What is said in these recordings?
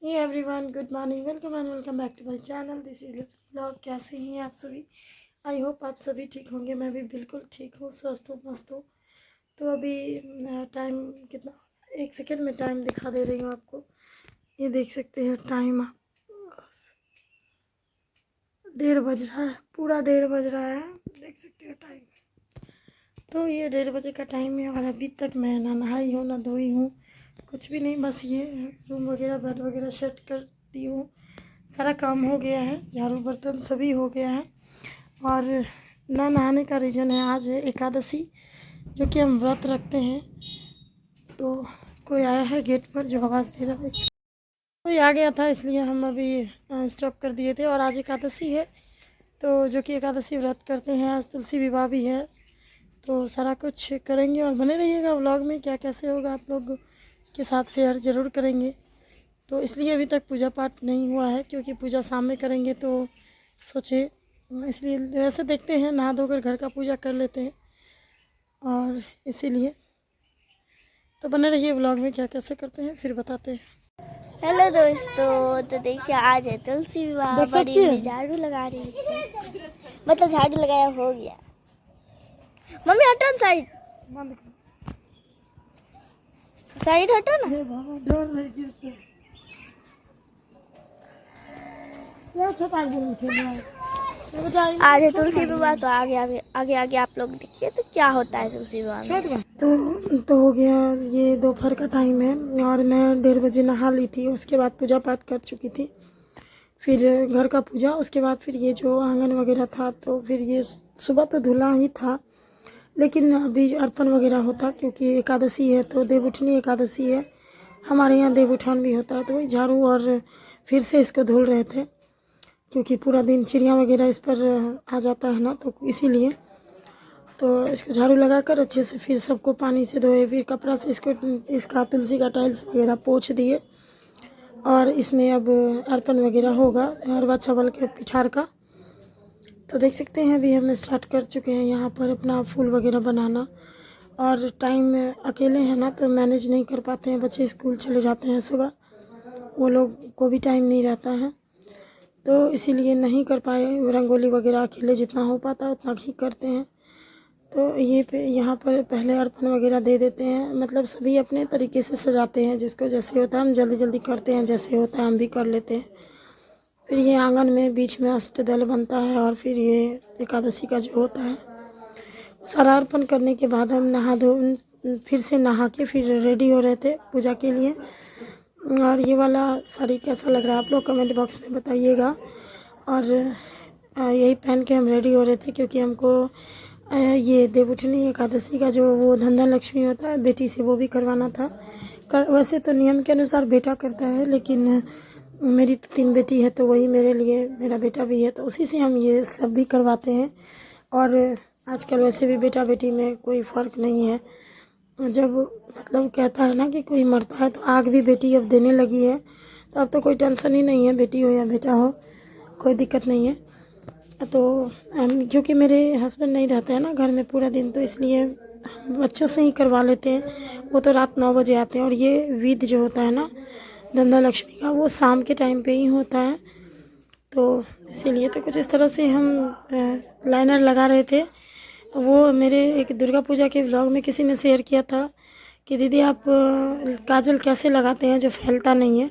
Hey everyone, good morning, welcome and welcome back to my channel. This is blog. कैसे हैं आप सभी? I hope आप सभी ठीक होंगे। मैं भी बिल्कुल ठीक हूँ, स्वस्थ हूँ, मस्त हूँ। तो अभी टाइम कितना, एक सेकेंड में टाइम दिखा दे रही हूँ आपको। ये देख सकते हैं टाइम, आप 1:30 बज रहा है, पूरा 1:30 बज रहा है, देख सकते हो टाइम। तो ये 1:30 बजे का टाइम है और अभी तक मैं ना नहाई हूँ ना धोई हूँ, कुछ भी नहीं। बस ये रूम वगैरह बेड वगैरह सेट कर दी हूँ, सारा काम हो गया है, झाड़ू बर्तन सभी हो गया है। और ना नहाने का रीज़न है, आज है एकादशी, जो कि हम व्रत रखते हैं। तो कोई आया है गेट पर जो आवाज़ दे रहा है, कोई आ गया था, इसलिए हम अभी स्टॉप कर दिए थे। और आज एकादशी है, तो जो कि एकादशी व्रत करते हैं। आज तुलसी विवाह भी है, तो सारा कुछ करेंगे और बने रहिएगा व्लॉग में। क्या कैसे होगा आप लोग के साथ शेयर ज़रूर करेंगे। तो इसलिए अभी तक पूजा पाठ नहीं हुआ है, क्योंकि पूजा शाम में करेंगे तो सोचे, इसलिए वैसे देखते हैं नहा धोकर घर का पूजा कर लेते हैं, और इसीलिए तो बने रहिए व्लॉग में। क्या कैसे करते हैं फिर बताते हैं। हेलो दोस्तों, तो देखिए आज है तुलसी विवाह। बड़ी मम्मी झाड़ू लगा रही है, मतलब झाड़ू लगाया हो गया। मम्मी हटो ना, साइड साइड हटो ना। आज है तुलसी विवाह, तो आगे आगे आगे आगे आप लोग देखिए तो क्या होता है तुलसी विवाह में। तो हो गया, ये दोपहर का टाइम है और मैं 1:30 बजे नहा ली थी। उसके बाद पूजा पाठ कर चुकी थी, फिर घर का पूजा, उसके बाद फिर ये जो आंगन वगैरह था, तो फिर ये सुबह तो धुला ही था, लेकिन अभी अर्पण वगैरह होता, क्योंकि एकादशी है तो देवउठनी एकादशी है। हमारे यहाँ देवउठान भी होता है, तो वही झाड़ू और फिर से इसको धुल रहे थे, क्योंकि पूरा दिन चिड़िया वगैरह इस पर आ जाता है ना, तो इसीलिए तो इसको झाड़ू लगाकर अच्छे से फिर सबको पानी से धोए, फिर कपड़ा से इसको इसका तुलसी का टाइल्स वगैरह पोंछ दिए। और इसमें अब अर्पण वगैरह होगा अरवा चावल के पिठार का। तो देख सकते हैं अभी हम स्टार्ट कर चुके हैं यहाँ पर अपना फूल वगैरह बनाना। और टाइम अकेले हैं ना, तो मैनेज नहीं कर पाते हैं, बच्चे स्कूल चले जाते हैं सुबह, वो लोग को भी टाइम नहीं रहता है, तो इसीलिए नहीं कर पाए। रंगोली वगैरह अकेले जितना हो पाता है उतना ही करते हैं। तो ये यहाँ पर पहले अर्पण वगैरह दे देते हैं, मतलब सभी अपने तरीके से सजाते हैं, जिसको जैसे होता है हम जल्दी जल्दी करते हैं, जैसे होता है हम भी कर लेते हैं। फिर ये आंगन में बीच में अष्टदल बनता है, और फिर ये एकादशी का जो होता है सारा अर्पण करने के बाद हम नहा धो फिर से नहा के फिर रेडी हो रहे थे पूजा के लिए। और ये वाला साड़ी कैसा लग रहा है आप लोग कमेंट बॉक्स में बताइएगा। और यही पहन के हम रेडी हो रहे थे, क्योंकि हमको ये देवउठनी एकादशी का जो वो धन लक्ष्मी होता है बेटी से, वो भी करवाना था। वैसे तो नियम के अनुसार बेटा करता है, लेकिन मेरी तो 3 बेटी है, तो वही मेरे लिए मेरा बेटा भी है, तो उसी से हम ये सब भी करवाते हैं। और आजकल वैसे भी बेटा बेटी में कोई फ़र्क नहीं है। जब मतलब कहता है ना कि कोई मरता है तो आग भी बेटी अब देने लगी है, तो अब तो कोई टेंशन ही नहीं है, बेटी हो या बेटा हो कोई दिक्कत नहीं है। तो क्योंकि मेरे हस्बैंड नहीं रहते हैं ना घर में पूरा दिन, तो इसलिए हम बच्चों से ही करवा लेते हैं। वो तो रात 9 बजे आते हैं, और ये विध जो होता है ना धन लक्ष्मी का, वो शाम के टाइम पे ही होता है। तो इसीलिए तो कुछ इस तरह से हम लाइनर लगा रहे थे। वो मेरे एक दुर्गा पूजा के व्लॉग में किसी ने शेयर किया था कि दीदी आप काजल कैसे लगाते हैं जो फैलता नहीं है।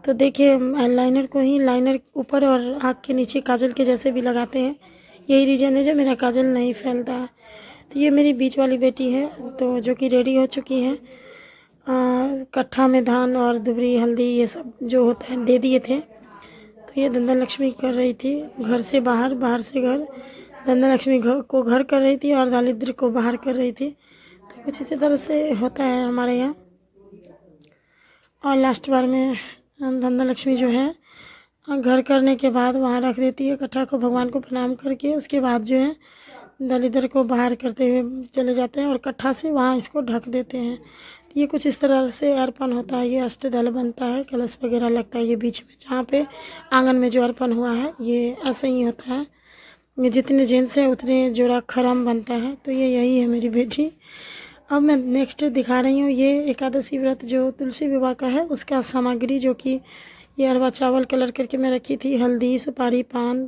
तो देखिए लाइनर को ही लाइनर ऊपर और आँख के नीचे काजल के जैसे भी लगाते हैं, यही रीज़न है जो मेरा काजल नहीं फैलता है। तो ये मेरी बीच वाली बेटी है, तो जो कि रेडी हो चुकी है। कट्ठा में धान और दुबरी हल्दी ये सब जो होता है दे दिए थे। तो ये धन लक्ष्मी कर रही थी, घर से बाहर, बाहर से घर। धन लक्ष्मी घर को घर कर रही थी और दारिद्र को बाहर कर रही थी। तो कुछ इसी तरह से होता है हमारे यहाँ। और लास्ट बार में धन लक्ष्मी जो है घर करने के बाद वहाँ रख देती है कट्ठा को, भगवान को प्रणाम करके। उसके बाद जो है दलिद्र को बाहर करते हुए चले जाते हैं, और कट्ठा से वहाँ इसको ढक देते हैं। तो ये कुछ इस तरह से अर्पण होता है। ये अष्टदल बनता है, कलश वगैरह लगता है ये बीच में, जहाँ पे आंगन में जो अर्पण हुआ है ये ऐसे ही होता है। ये जितने जेंट्स हैं उतने जोड़ा खरम बनता है। तो ये यही है मेरी बेटी, अब मैं नेक्स्ट दिखा रही हूँ ये एकादशी व्रत जो तुलसी विवाह का है, उसका सामग्री जो कि ये अरवा चावल कलर करके मैं रखी थी, हल्दी, सुपारी, पान,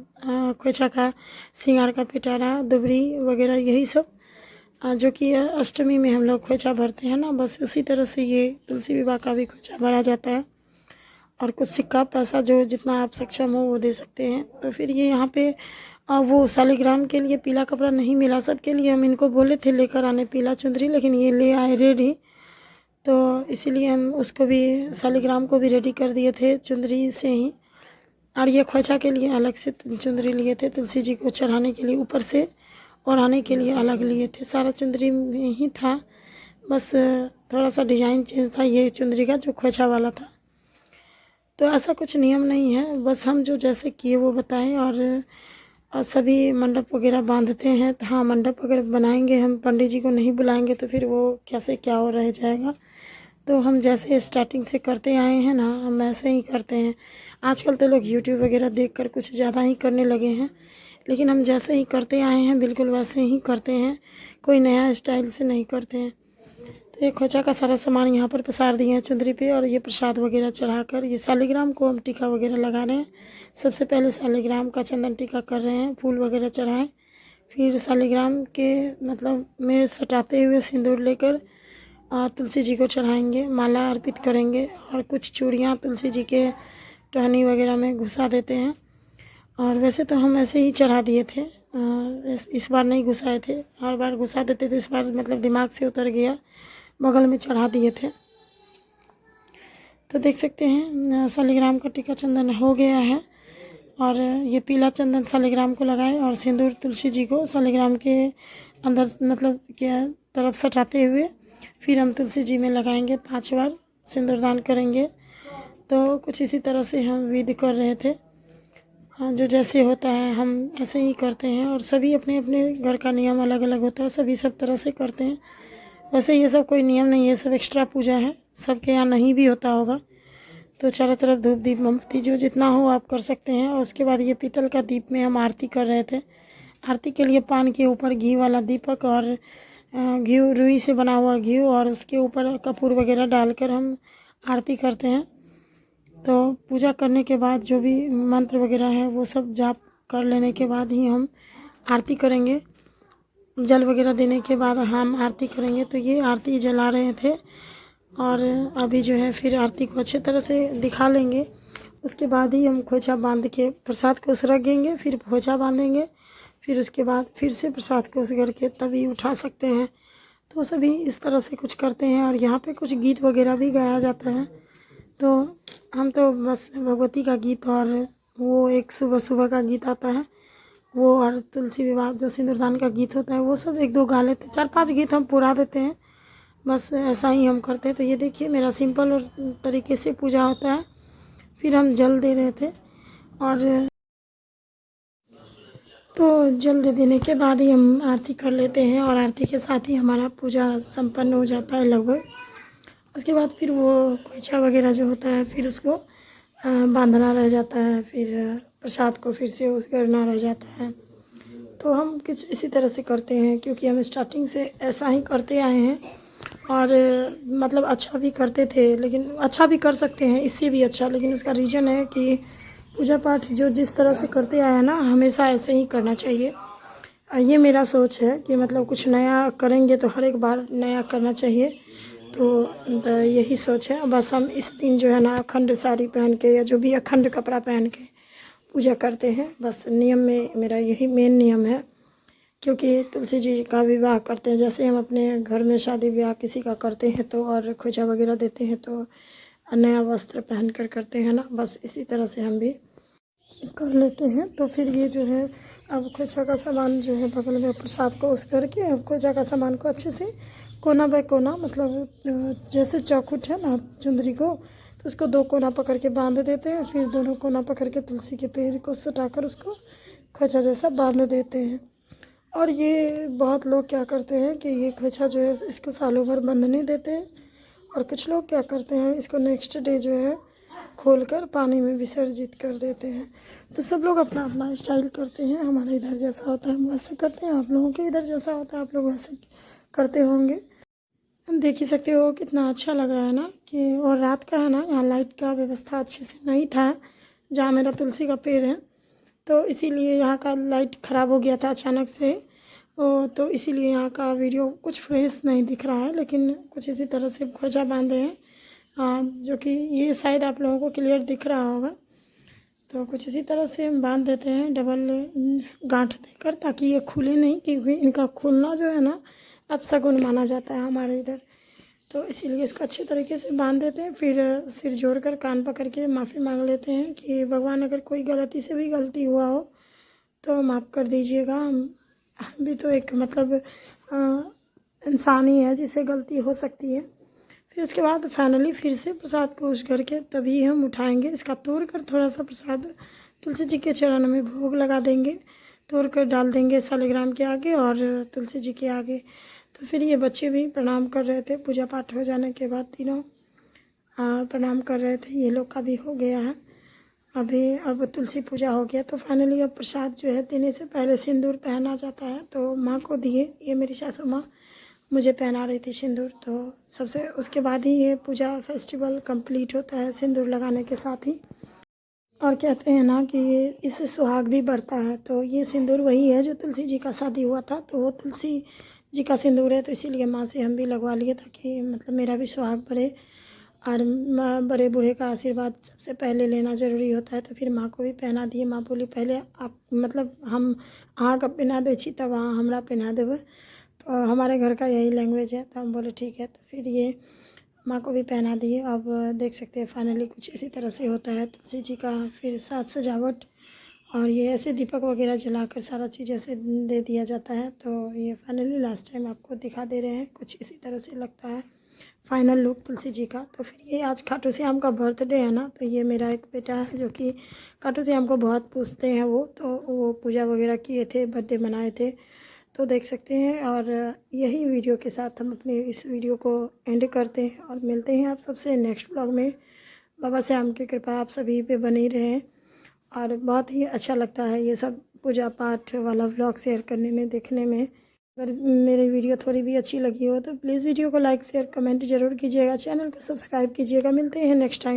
खोचा का, सिंगार का पिटारा, दुबरी वगैरह, यही सब जो कि अष्टमी में हम लोग खोचा भरते हैं ना, बस उसी तरह से ये तुलसी विवाह का भी खोचा भरा जाता है। और कुछ सिक्का पैसा जो जितना आप सक्षम हो वो दे सकते हैं। तो फिर ये यहाँ पे वो शालिग्राम के लिए पीला कपड़ा नहीं मिला सबके लिए, हम इनको बोले थे लेकर आने पीला चुंदरी, लेकिन ये ले आए रेडी, तो इसीलिए हम उसको भी शालिग्राम को भी रेडी कर दिए थे चुंदरी से ही। और ये खोचा के लिए अलग से चुंदरी लिए थे, तुलसी जी को चढ़ाने के लिए ऊपर से ओढ़ाने के लिए अलग लिए थे। सारा चुंदरी में ही था, बस थोड़ा सा डिज़ाइन चेंज था ये चुंदरी का जो खोचा वाला था। तो ऐसा कुछ नियम नहीं है, बस हम जो जैसे किए वो बताएं। और सभी मंडप वगैरह बांधते हैं, तो हाँ मंडप अगर बनाएंगे, हम पंडित जी को नहीं बुलाएंगे तो फिर वो कैसे क्या हो रह जाएगा। तो हम जैसे स्टार्टिंग से करते आए हैं ना, हम ऐसे ही करते हैं। आजकल तो लोग यूट्यूब वगैरह देखकर कुछ ज़्यादा ही करने लगे हैं, लेकिन हम जैसे ही करते आए हैं बिल्कुल वैसे ही करते हैं, कोई नया स्टाइल से नहीं करते हैं। तो ये खोचा का सारा सामान यहाँ पर पसार दिए हैं चुंदरी पे, और ये प्रसाद वगैरह चढ़ाकर ये शालिग्राम को हम टीका वगैरह लगा रहे हैं। सबसे पहले शालिग्राम का चंदन टीका कर रहे हैं, फूल वगैरह चढ़ाएं, फिर शालिग्राम के मतलब में सटाते हुए सिंदूर लेकर तुलसी जी को चढ़ाएंगे, माला अर्पित करेंगे, और कुछ चूड़ियाँ तुलसी जी के टहनी वगैरह में घुसा देते हैं। और वैसे तो हम ऐसे ही चढ़ा दिए थे, इस बार नहीं घुसाए थे, हर बार घुसा देते थे, इस बार मतलब दिमाग से उतर गया, बगल में चढ़ा दिए थे। तो देख सकते हैं शालिग्राम का टीका चंदन हो गया है, और ये पीला चंदन शालिग्राम को लगाए और सिंदूर तुलसी जी को शालिग्राम के अंदर मतलब के तरफ सटाते हुए फिर हम तुलसी जी में लगाएंगे, 5 बार सिंदूरदान करेंगे। तो कुछ इसी तरह से हम विधि कर रहे थे, जो जैसे होता है हम ऐसे ही करते हैं। और सभी अपने अपने घर का नियम अलग अलग होता है, सभी सब तरह से करते हैं। वैसे ये सब कोई नियम नहीं है, सब एक्स्ट्रा पूजा है, सबके यहाँ नहीं भी होता होगा। तो चारों तरफ धूप दीप मोमबत्ती जो जितना हो आप कर सकते हैं। और उसके बाद ये पीतल का दीप में हम आरती कर रहे थे। आरती के लिए पान के ऊपर घी वाला दीपक और घी, रुई से बना हुआ घी, और उसके ऊपर कपूर वगैरह डालकर हम आरती करते हैं। तो पूजा करने के बाद जो भी मंत्र वगैरह है वो सब जाप कर लेने के बाद ही हम आरती करेंगे। जल वगैरह देने के बाद हम आरती करेंगे। तो ये आरती जला रहे थे, और अभी जो है फिर आरती को अच्छे तरह से दिखा लेंगे। उसके बाद ही हम खोचा बांध के प्रसाद को रखेंगे, फिर खोचा बांधेंगे, फिर उसके बाद फिर से प्रसाद को करके तभी उठा सकते हैं। तो सभी इस तरह से कुछ करते हैं। और यहाँ पे कुछ गीत वगैरह भी गाया जाता है। तो हम तो बस भगवती का गीत, और वो एक सुबह सुबह का गीत आता है वो, और तुलसी विवाह जो सिंदूरदान का गीत होता है वो सब 1-2 गा लेते हैं। 4-5 गीत हम पूरा देते हैं, बस ऐसा ही हम करते हैं। तो ये देखिए मेरा सिंपल और तरीके से पूजा होता है। फिर हम जल दे रहे थे, और तो जल दे देने के बाद ही हम आरती कर लेते हैं, और आरती के साथ ही हमारा पूजा संपन्न हो जाता है लगभग। उसके बाद फिर वो खोचा वगैरह जो होता है फिर उसको बांधना रह जाता है, फिर प्रसाद को फिर से उस करना रह जाता है। तो हम कुछ इसी तरह से करते हैं, क्योंकि हम स्टार्टिंग से ऐसा ही करते आए हैं। और मतलब अच्छा भी करते थे, लेकिन अच्छा भी कर सकते हैं, इससे भी अच्छा। लेकिन उसका रीज़न है कि पूजा पाठ जो जिस तरह से करते आए हैं ना, हमेशा ऐसे ही करना चाहिए। ये मेरा सोच है कि मतलब कुछ नया करेंगे तो हर एक बार नया करना चाहिए। तो यही सोच है। बस हम इस दिन जो है ना अखंड साड़ी पहन के या जो भी अखंड कपड़ा पहन के पूजा करते हैं। बस नियम में मेरा यही मेन नियम है, क्योंकि तुलसी जी का विवाह करते हैं, जैसे हम अपने घर में शादी ब्याह किसी का करते हैं तो और खोचा वगैरह देते हैं तो नया वस्त्र पहन कर करते हैं ना, बस इसी तरह से हम भी कर लेते हैं। तो फिर ये जो है अब खोचा का सामान जो है बगल में प्रसाद को उस करके अब खोचा का सामान को अच्छे से कोना बाय कोना, मतलब जैसे चौखुट है ना चुंदरी को, तो उसको 2 कोना पकड़ के बांध देते हैं। फिर दोनों कोना पकड़ के तुलसी के पेड़ को सटाकर उसको खोचा जैसा बांध देते हैं। और ये बहुत लोग क्या करते हैं कि ये खोचा जो है इसको सालों भर बंधने देते हैं, और कुछ लोग क्या करते हैं इसको नेक्स्ट डे जो है खोलकर पानी में विसर्जित कर देते हैं। तो सब लोग अपना अपना स्टाइल करते हैं। हमारे इधर जैसा होता है हम वैसे करते हैं, आप लोगों के इधर जैसा होता है आप लोग वैसे करते होंगे। देख ही सकते हो कितना अच्छा लग रहा है ना कि, और रात का है ना, यहाँ लाइट का व्यवस्था अच्छे से नहीं था जहाँ मेरा तुलसी का पेड़ है, तो इसीलिए यहाँ का लाइट ख़राब हो गया था अचानक से। तो इसीलिए यहाँ का वीडियो कुछ फ्रेश नहीं दिख रहा है, लेकिन कुछ इसी तरह से ध्वजा बांधे हैं, जो कि ये शायद आप लोगों को क्लियर दिख रहा होगा। तो कुछ इसी तरह से हम बांध देते हैं डबल गांठ देकर, ताकि ये खुले नहीं, क्योंकि इनका खुलना जो है ना अपशगुन माना जाता है हमारे इधर। तो इसीलिए इसको अच्छे तरीके से बांध देते हैं, फिर सिर जोड़कर कान पकड़ के माफ़ी मांग लेते हैं कि भगवान अगर कोई गलती से भी गलती हुआ हो तो माफ़ कर दीजिएगा। हम भी तो एक मतलब इंसान ही है जिससे गलती हो सकती है। फिर उसके बाद फाइनली फिर से प्रसाद को उस करके तभी हम उठाएंगे। इसका तोड़ कर थोड़ा सा प्रसाद तुलसी जी के चरण में भोग लगा देंगे, तोड़ कर डाल देंगे शालिग्राम के आगे और तुलसी जी के आगे। तो फिर ये बच्चे भी प्रणाम कर रहे थे, पूजा पाठ हो जाने के बाद तीनों प्रणाम कर रहे थे। ये लोग का भी हो गया है अभी, अब तुलसी पूजा हो गया। तो फाइनली अब प्रसाद जो है देने से पहले सिंदूर पहना जाता है, तो माँ को दिए, ये मेरी सासू माँ मुझे पहना रही थी सिंदूर। तो सबसे उसके बाद ही ये पूजा फेस्टिवल कंप्लीट होता है सिंदूर लगाने के साथ ही। और कहते हैं ना कि इससे सुहाग भी बढ़ता है, तो ये सिंदूर वही है जो तुलसी जी का शादी हुआ था, तो वो तुलसी जी का सिंदूर है। तो इसीलिए माँ से हम भी लगवा लिए ताकि मतलब मेरा भी सुहाग बढ़े, और बड़े बूढ़े का आशीर्वाद सबसे पहले लेना ज़रूरी होता है। तो फिर माँ को भी पहना दिए। माँ बोली पहले आप मतलब हम अहाँ का पहना दे छी तब अहाँ हमरा पहना देवे, तो हमारे घर का यही लैंग्वेज है। तो हम बोले ठीक है, तो फिर ये माँ को भी पहना दिए। अब देख सकते हैं फाइनली कुछ इसी तरह से होता है तुलसी जी का फिर साज सजावट, और ये ऐसे दीपक वगैरह जलाकर सारा चीज़ ऐसे दे दिया जाता है। तो ये फाइनली लास्ट टाइम आपको दिखा दे रहे हैं, कुछ इसी तरह से लगता है फाइनल लुक तुलसी जी का। तो फिर ये आज खाटू श्याम का बर्थडे है ना, तो ये मेरा एक बेटा है जो कि खाटू श्याम को बहुत पूजते हैं वो, तो वो पूजा वगैरह किए थे, बर्थडे मनाए थे, तो देख सकते हैं। और यही वीडियो के साथ हम अपने इस वीडियो को एंड करते हैं और मिलते हैं आप सबसे नेक्स्ट व्लॉग में। बाबा श्याम की कृपा आप सभी पे बनी रहे, और बहुत ही अच्छा लगता है ये सब पूजा पाठ वाला व्लॉग शेयर करने में, देखने में। अगर मेरी वीडियो थोड़ी भी अच्छी लगी हो तो प्लीज़ वीडियो को लाइक शेयर कमेंट ज़रूर कीजिएगा, चैनल को सब्सक्राइब कीजिएगा। मिलते हैं नेक्स्ट टाइम।